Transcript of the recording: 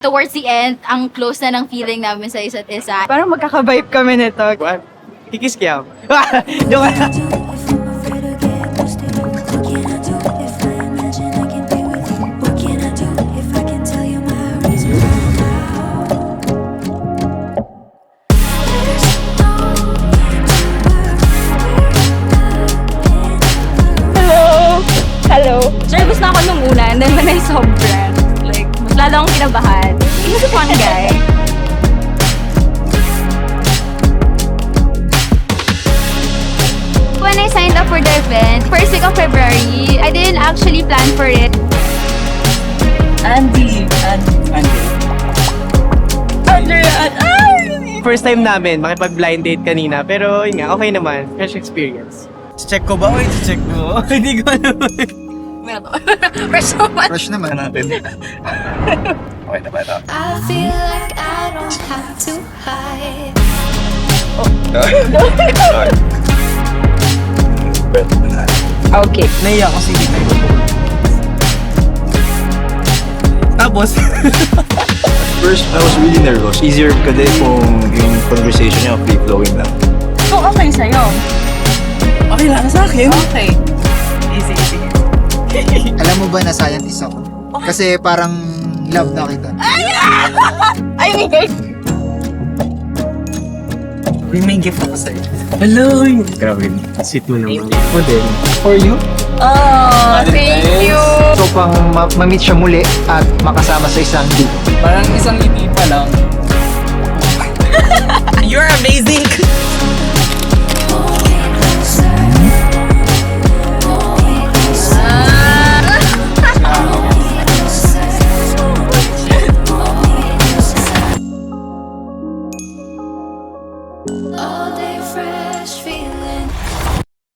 Towards the end, ang close na ng feeling namin sa isa't isa. Parang magkaka-vibe kami nito. What? Kikis kaya? Joke lang. Hello. Nervous na ako nung una, and then when I saw Brent, like, mas lalo akong kinabahan. He's a fun guy. When I signed up for the event, first week of February, I didn't actually plan for it. Andy. First time namin makipag-blind date kanina, pero yun nga, okay naman. Fresh experience. Check ko ba o check mo? Hindi ko naman. Fresh naman. Fresh naman natin. Okay na ba ito? I feel like I don't have to hide. Okay. Naiya ako sige. Tapos, First, I was really nervous. Easier kasi kung yung conversation niya free-flowing lang. So, okay sa'yo? okay lang sa akin. Okay. Easy. Alam mo ba na scientist ako? Kasi parang love na kita. Ay, guys. May gift ako sa'yo. Hello! Grabe, sweet mo naman. Model. For you? Oh, thank you. So pang ma-meet siya muli at makasama sa isang date. Parang isang ngiti pa lang. You're amazing! Oh.